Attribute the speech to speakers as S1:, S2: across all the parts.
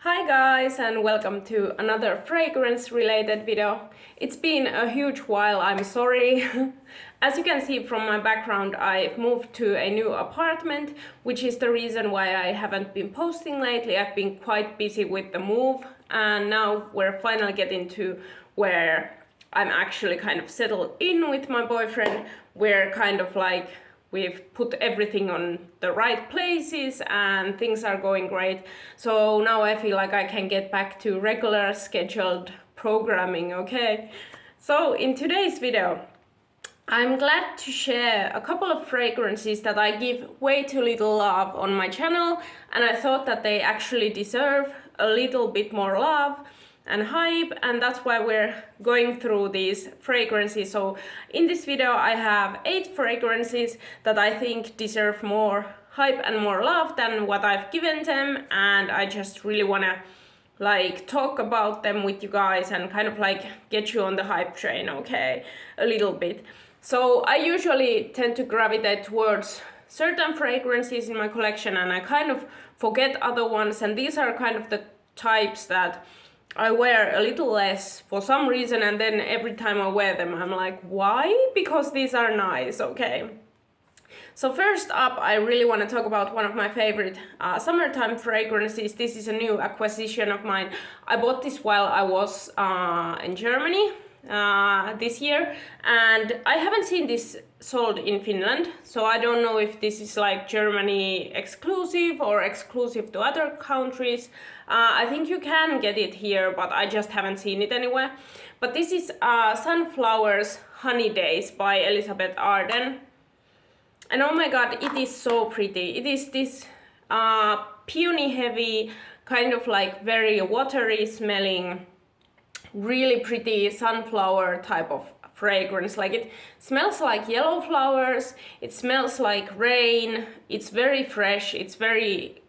S1: Hi guys, and welcome to another fragrance related video. It's been a huge while, I'm sorry. As you can see from my background, I've moved to a new apartment, which is the reason why I haven't been posting lately. I've been quite busy with the move, and now we're finally getting to where I'm actually kind of settled in with my boyfriend. We're kind of like we've put everything on the right places and things are going great. So now I feel like I can get back to regular scheduled programming, okay? So in today's video, I'm glad to share a couple of fragrances that I give way too little love on my channel, and I thought that they actually deserve a little bit more love and hype, and that's why we're going through these fragrances. So in this video I have 8 fragrances that I think deserve more hype and more love than what I've given them, and I just really wanna like talk about them with you guys and kind of like get you on the hype train, okay, a little bit. So I usually tend to gravitate towards certain fragrances in my collection and I kind of forget other ones, and these are kind of the types that I wear a little less for some reason, and then every time I wear them I'm like, why? Because these are nice, okay? So first up, I really want to talk about one of my favorite summertime fragrances. This is a new acquisition of mine. I bought this while I was in Germany this year, and I haven't seen this sold in Finland, so I don't know if this is like Germany exclusive or exclusive to other countries. I think you can get it here, but I just haven't seen it anywhere. But this is Sunflowers Honey Days by Elizabeth Arden. And oh my god, it is so pretty. It is this peony heavy, kind of like very watery smelling, really pretty sunflower type of fragrance. Like, it smells like yellow flowers, it smells like rain, it's very fresh, it's very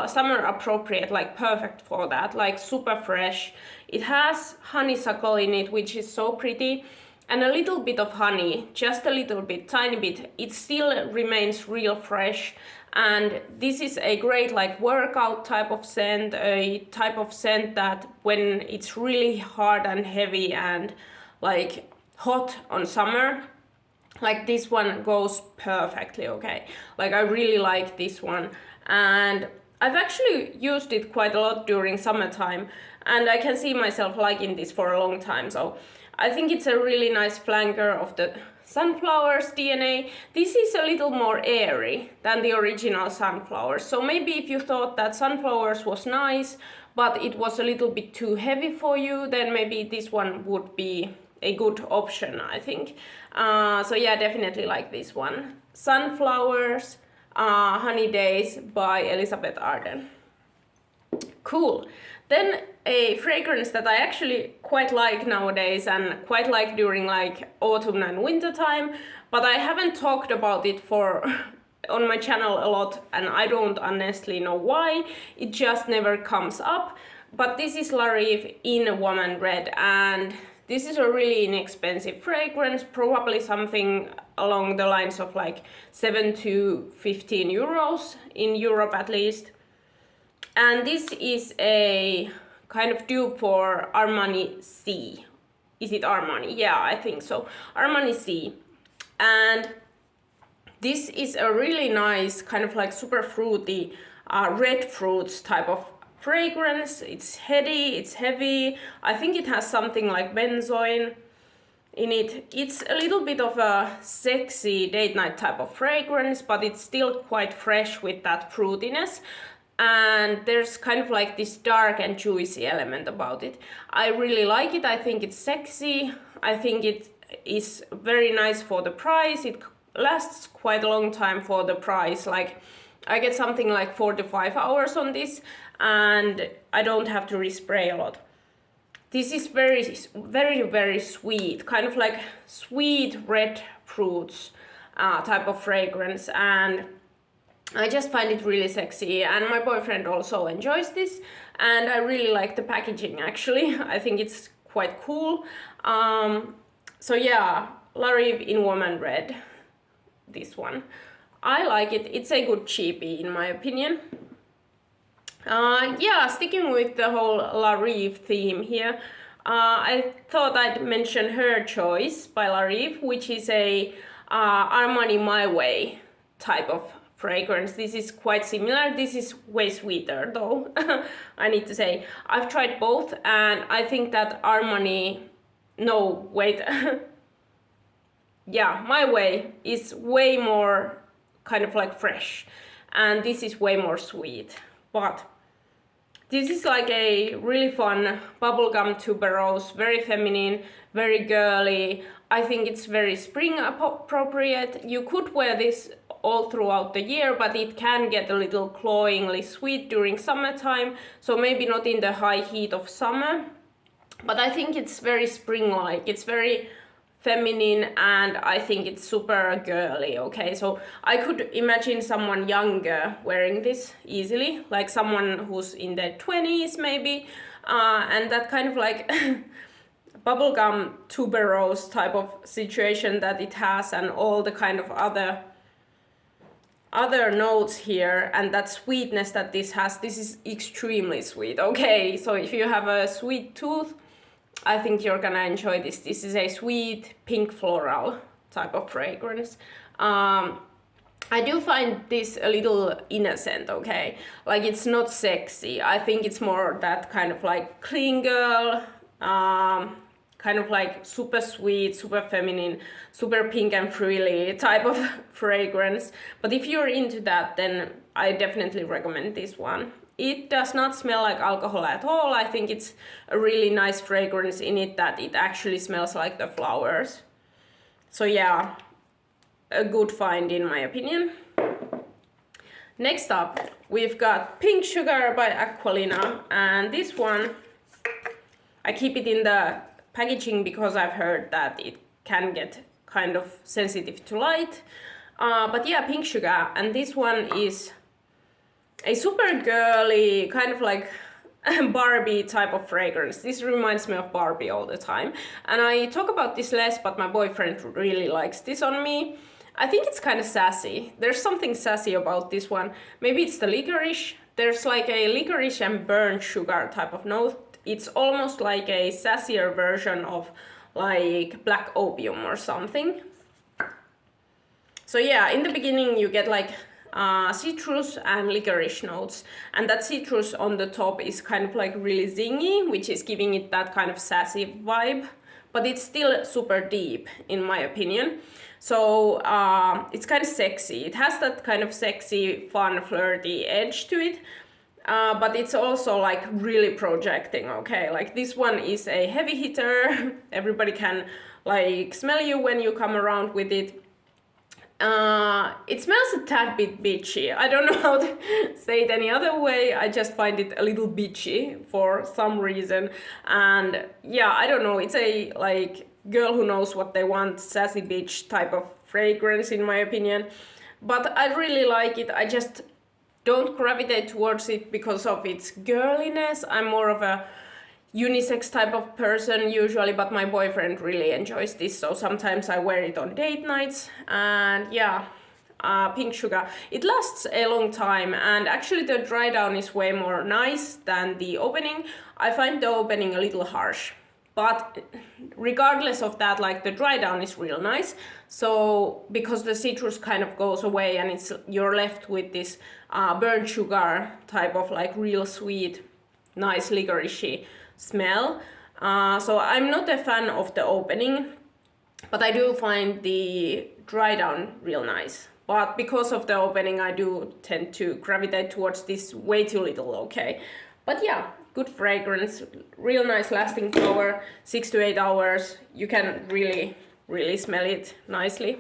S1: summer appropriate, like perfect for that, like super fresh. It has honeysuckle in it, which is so pretty, and a little bit of honey, just a little bit, tiny bit. It still remains real fresh, and this is a great like workout type of scent, a type of scent that when it's really hard and heavy and like hot on summer, like this one goes perfectly, okay? Like, I really like this one, and I've actually used it quite a lot during summertime, and I can see myself liking this for a long time. So I think it's a really nice flanker of the Sunflowers DNA. This is a little more airy than the original Sunflowers. So maybe if you thought that Sunflowers was nice, but it was a little bit too heavy for you, then maybe this one would be a good option, I think. So yeah, definitely like this one. Sunflowers Honey Days by Elizabeth Arden. Cool. Then a fragrance that I actually quite like nowadays and quite like during like autumn and winter time, but I haven't talked about it for on my channel a lot, and I don't honestly know why. It just never comes up. But this is La Rive in Woman Red, and this is a really inexpensive fragrance, probably something along the lines of like 7 to 15 euros in Europe at least. And this is a kind of dupe for Armani C. Is it Armani? Yeah, I think so. Armani C. And this is a really nice kind of like super fruity red fruits type of fragrance. It's heady, it's heavy. I think it has something like benzoin in it. It's a little bit of a sexy date night type of fragrance, but it's still quite fresh with that fruitiness. And there's kind of like this dark and juicy element about it. I really like it. I think it's sexy. I think it is very nice for the price. It lasts quite a long time for the price. Like, I get something like 4 to 5 hours on this, and I don't have to respray a lot. This is very, very, very sweet, kind of like sweet red fruits type of fragrance, and I just find it really sexy, and my boyfriend also enjoys this, and I really like the packaging actually. I think it's quite cool. So yeah, La Rive in Woman Red, this one. I like it. It's a good cheapie in my opinion. Yeah, sticking with the whole La Rive theme here, I thought I'd mention Her Choice by La Rive, which is a Armani My Way type of fragrance. This is quite similar. This is way sweeter though, I need to say. I've tried both and I think that Armani, no, wait. Yeah, My Way is way more kind of like fresh and this is way more sweet. But this is like a really fun bubblegum tuberose, very feminine, very girly. I think it's very spring appropriate. You could wear this all throughout the year, but it can get a little cloyingly sweet during summertime, so maybe not in the high heat of summer. But I think it's very spring-like. It's very feminine and I think it's super girly, okay? So I could imagine someone younger wearing this easily, like someone who's in their 20s maybe, and that kind of like bubblegum tuberose type of situation that it has and all the kind of other notes here and that sweetness that this has. This is extremely sweet, okay? So if you have a sweet tooth, I think you're gonna enjoy this. This is a sweet pink floral type of fragrance. I do find this a little innocent, okay? Like it's not sexy. I think it's more that kind of like clean girl, kind of like super sweet, super feminine, super pink and frilly type of fragrance. But if you're into that, then I definitely recommend this one. It does not smell like alcohol at all. I think it's a really nice fragrance in it that it actually smells like the flowers. So yeah, a good find in my opinion. Next up, we've got Pink Sugar by Aqualina, and this one, I keep it in the packaging because I've heard that it can get kind of sensitive to light. But yeah, Pink Sugar, and this one is a super girly, kind of like Barbie type of fragrance. This reminds me of Barbie all the time. And I talk about this less, but my boyfriend really likes this on me. I think it's kind of sassy. There's something sassy about this one. Maybe it's the licorice. There's like a licorice and burnt sugar type of note. It's almost like a sassier version of like black opium or something. So yeah, in the beginning you get like citrus and licorice notes, and that citrus on the top is kind of like really zingy, which is giving it that kind of sassy vibe, but it's still super deep in my opinion. So it's kind of sexy. It has that kind of sexy, fun, flirty edge to it, but it's also like really projecting, okay? Like this one is a heavy hitter. Everybody can like smell you when you come around with it. It smells a tad bit bitchy. I don't know how to say it any other way. I just find it a little bitchy for some reason. And yeah, I don't know. It's a like girl who knows what they want, sassy bitch type of fragrance in my opinion. But I really like it. I just don't gravitate towards it because of its girliness. I'm more of a unisex type of person usually, but my boyfriend really enjoys this, so sometimes I wear it on date nights. And yeah, Pink Sugar, it lasts a long time, and actually the dry down is way more nice than the opening. I find the opening a little harsh, but regardless of that, like the dry down is real nice. So because the citrus kind of goes away and you're left with this burnt sugar type of like real sweet, nice licoricey smell. So I'm not a fan of the opening, but I do find the dry down real nice. But because of the opening, I do tend to gravitate towards this way too little, okay? But yeah, good fragrance, real nice lasting power, 6 to 8 hours. You can really, really smell it nicely.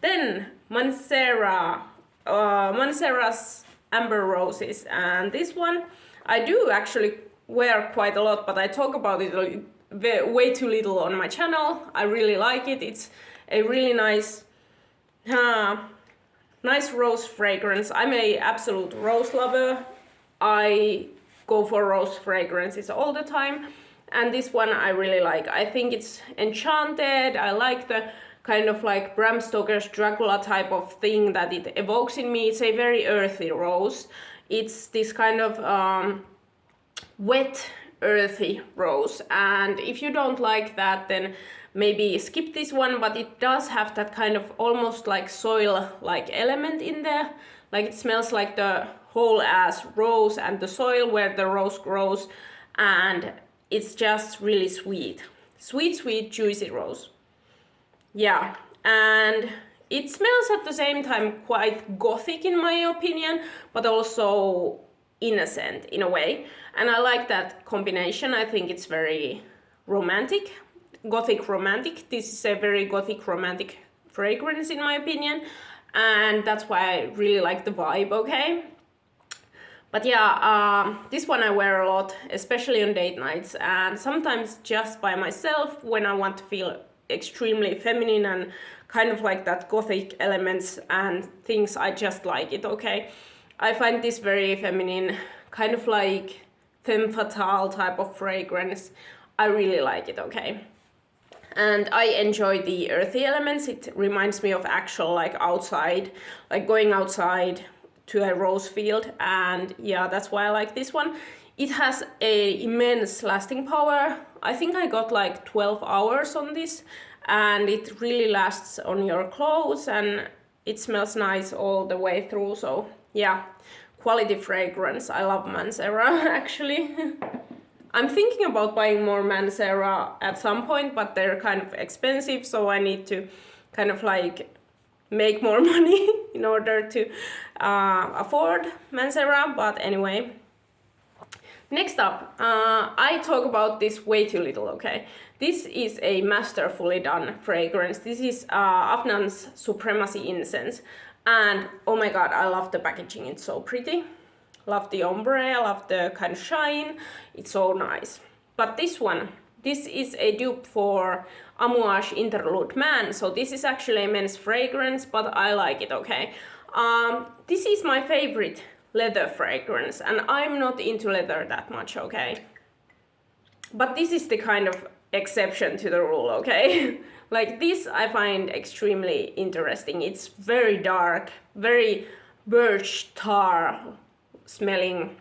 S1: Then Mancera, Mancera's Amber Roses, and this one I do actually wear quite a lot, but I talk about it way too little on my channel. I really like it. It's a really nice rose fragrance. I'm a absolute rose lover. I go for rose fragrances all the time, and this one I really like. I think it's enchanted. I like the kind of like Bram Stoker's Dracula type of thing that it evokes in me. It's a very earthy rose. It's this kind of wet, earthy rose, and if you don't like that, then maybe skip this one, but it does have that kind of almost like soil like element in there. Like it smells like the whole ass rose and the soil where the rose grows, and it's just really sweet. Sweet, juicy rose. Yeah, and it smells at the same time quite gothic in my opinion, but also innocent in a way. And I like that combination. I think it's very romantic, gothic romantic. This is a very gothic romantic fragrance in my opinion, and that's why I really like the vibe, okay? But yeah, this one I wear a lot, especially on date nights, and sometimes just by myself when I want to feel extremely feminine and kind of like that gothic elements and things. I just like it, okay? I find this very feminine, kind of like femme fatale type of fragrance. I really like it, okay? And I enjoy the earthy elements. It reminds me of actual like outside, like going outside to a rose field, and yeah, that's why I like this one. It has a immense lasting power. I think I got like 12 hours on this, and it really lasts on your clothes, and it smells nice all the way through. So yeah, quality fragrance. I love Mancera actually. I'm thinking about buying more Mancera at some point, but they're kind of expensive, so I need to kind of like make more money in order to afford Mancera. But anyway, next up, I talk about this way too little, okay? This is a masterfully done fragrance. This is Afnan's Supremacy Incense. And oh my god, I love the packaging, it's so pretty. Love the ombre, I love the kind of shine, it's so nice. But this one, this is a dupe for Amouage Interlude Man, so this is actually a men's fragrance, but I like it, okay? This is my favorite leather fragrance, and I'm not into leather that much, okay? But this is the kind of exception to the rule, okay? Like this I find extremely interesting. It's very dark, very birch tar smelling.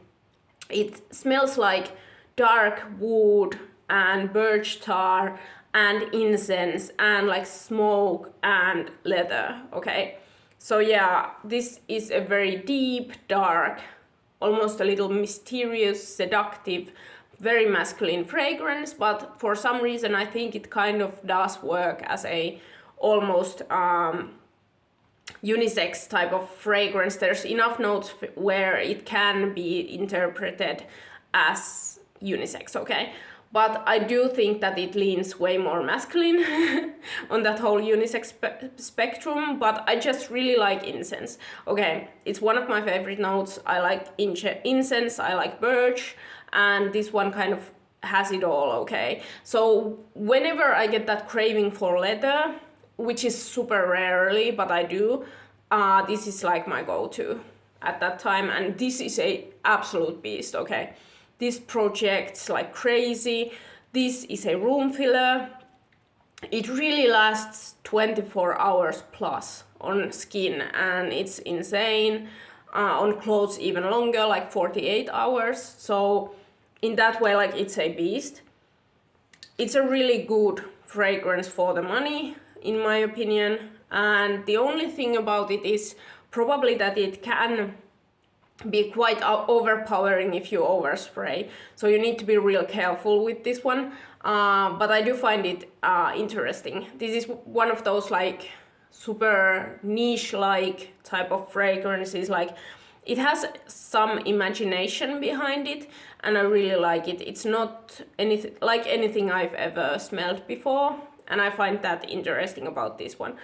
S1: It smells like dark wood and birch tar and incense and like smoke and leather, okay? So yeah, this is a very deep, dark, almost a little mysterious, seductive, very masculine fragrance, but for some reason I think it kind of does work as a almost unisex type of fragrance. There's enough notes where it can be interpreted as unisex, okay? But I do think that it leans way more masculine on that whole unisex spectrum, but I just really like incense. Okay, it's one of my favorite notes. I like incense, I like birch, and this one kind of has it all, okay? So whenever I get that craving for leather, which is super rarely, but I do, this is like my go-to at that time, and this is a absolute beast, okay? This projects like crazy. This is a room filler. It really lasts 24 hours plus on skin, and it's insane. On clothes even longer, like 48 hours. So in that way, like it's a beast. It's a really good fragrance for the money, in my opinion. And the only thing about it is probably that it can be quite overpowering if you overspray, so you need to be real careful with this one, but I do find it interesting. This is one of those like super niche like type of fragrances, like it has some imagination behind it, and I really like it. It's not anything like anything I've ever smelled before, and I find that interesting about this one.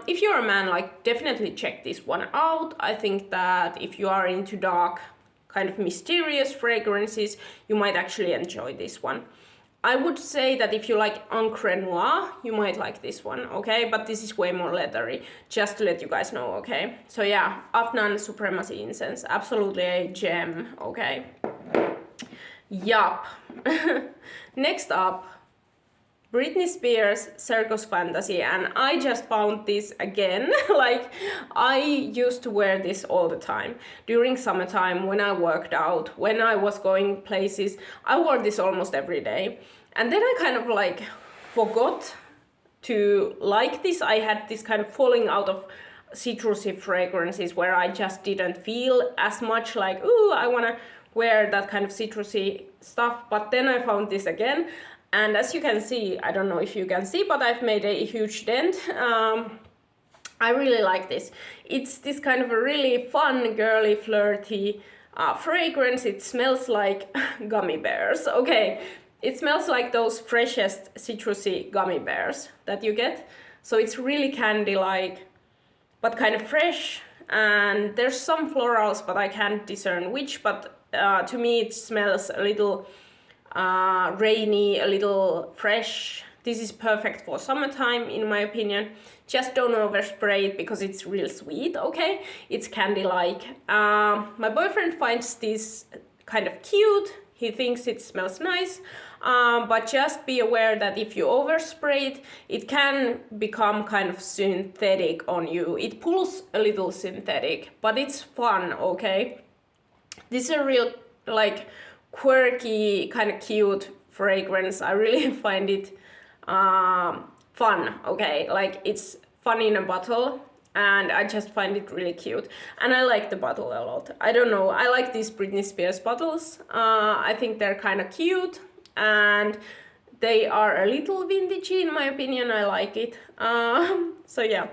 S1: If you're a man, like definitely check this one out. I think that if you are into dark, kind of mysterious fragrances, you might actually enjoy this one. I would say that if you like Encre Noir, you might like this one, okay? But this is way more leathery, just to let you guys know, okay? So yeah, Afnan Supremacy Incense, absolutely a gem, okay? Yup. Next up, Britney Spears Circus Fantasy, and I just found this again. Like, I used to wear this all the time during summertime when I worked out, when I was going places. I wore this almost every day, and then I kind of like forgot to like this. I had this kind of falling out of citrusy fragrances where I just didn't feel as much like, ooh, I wanna wear that kind of citrusy stuff. But then I found this again, and as you can see, I don't know if you can see, but I've made a huge dent. I really like this. It's this kind of a really fun, girly, flirty fragrance. It smells like gummy bears. Okay, it smells like those freshest citrusy gummy bears that you get. So it's really candy-like, but kind of fresh. And there's some florals, but I can't discern which. But to me, it smells a little rainy, a little fresh. This is perfect for summertime, in my opinion. Just don't overspray it because it's real sweet, okay? It's candy-like. My boyfriend finds this kind of cute. He thinks it smells nice, but just be aware that if you overspray it, it can become kind of synthetic on you. It pulls a little synthetic, but it's fun, okay? This is a real, like, quirky, kind of cute fragrance. I really find it fun, okay? Like, it's fun in a bottle, and I just find it really cute. And I like the bottle a lot. I don't know, I like these Britney Spears bottles. I think they're kind of cute, and they are a little vintagey in my opinion. I like it. So yeah,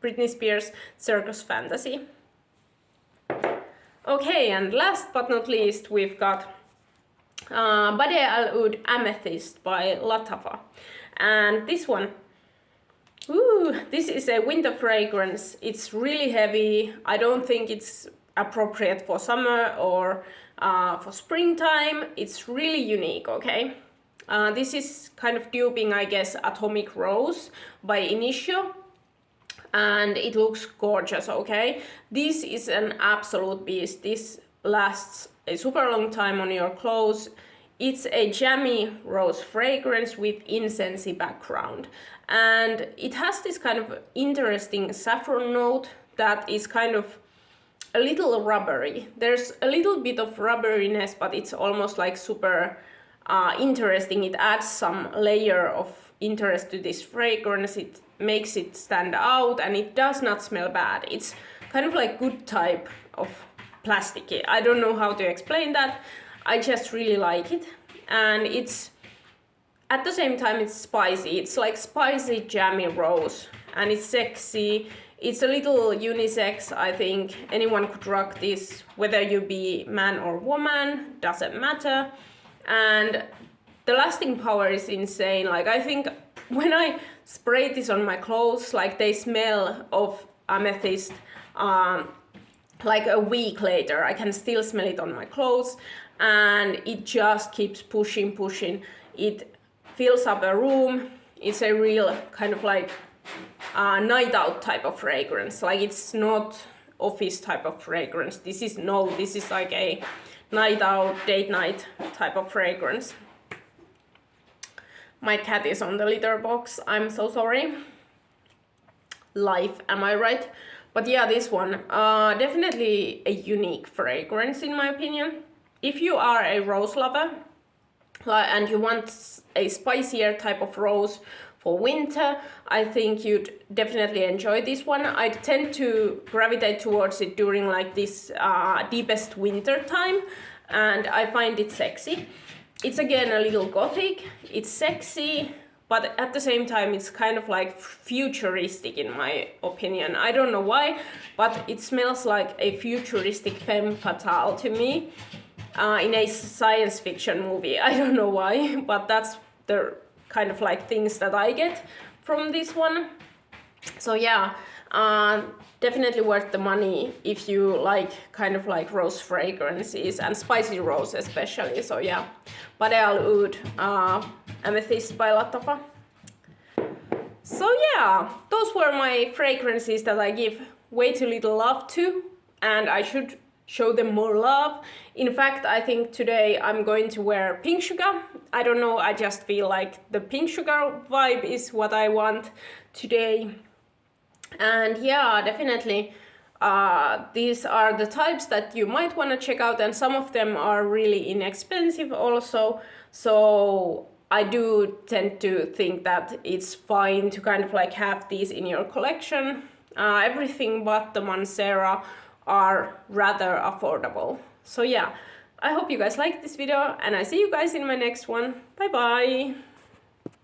S1: Britney Spears Circus Fantasy. Okay, and last but not least, we've got Bade Al Oud Amethyst by Lattafa. And this one, ooh, this is a winter fragrance. It's really heavy. I don't think it's appropriate for summer or for springtime. It's really unique, okay? This is kind of duping, I guess, Atomic Rose by Initio. And it looks gorgeous, okay? This is an absolute beast. This lasts a super long time on your clothes. It's a jammy rose fragrance with incensey background. And it has this kind of interesting saffron note that is kind of a little rubbery. There's a little bit of rubberiness, but it's almost like super interesting. It adds some layer of interest to this fragrance. It makes it stand out, and it does not smell bad. It's kind of like good type of plasticky. I don't know how to explain that. I just really like it, and it's at the same time it's spicy. It's like spicy jammy rose, and it's sexy. It's a little unisex. I think anyone could rock this, whether you be man or woman, doesn't matter. And the lasting power is insane. Like, I think when I spray this on my clothes, like, they smell of amethyst like a week later. I can still smell it on my clothes, and it just keeps pushing. It fills up a room. It's a real kind of like night out type of fragrance. Like, it's not office type of fragrance. This is like a night out, date night type of fragrance. My cat is on the litter box. I'm so sorry. Life, am I right? But yeah, this one, definitely a unique fragrance in my opinion. If you are a rose lover and you want a spicier type of rose for winter, I think you'd definitely enjoy this one. I tend to gravitate towards it during like this deepest winter time, and I find it sexy. It's again a little gothic, it's sexy, but at the same time it's kind of like futuristic in my opinion. I don't know why, but it smells like a futuristic femme fatale to me in a science fiction movie. I don't know why, but that's the kind of like things that I get from this one. So yeah, definitely worth the money if you like kind of like rose fragrances and spicy rose especially. So yeah, Bade Al Oud Amethyst by Lattafa. So yeah, those were my fragrances that I give way too little love to, and I should show them more love. In fact, I think today I'm going to wear pink sugar. I don't know, I just feel like the pink sugar vibe is what I want today. And yeah, definitely these are the types that you might want to check out, and some of them are really inexpensive also. So I do tend to think that it's fine to kind of like have these in your collection. Everything but the Mancera are rather affordable. So yeah, I hope you guys liked this video, and I see you guys in my next one. Bye bye!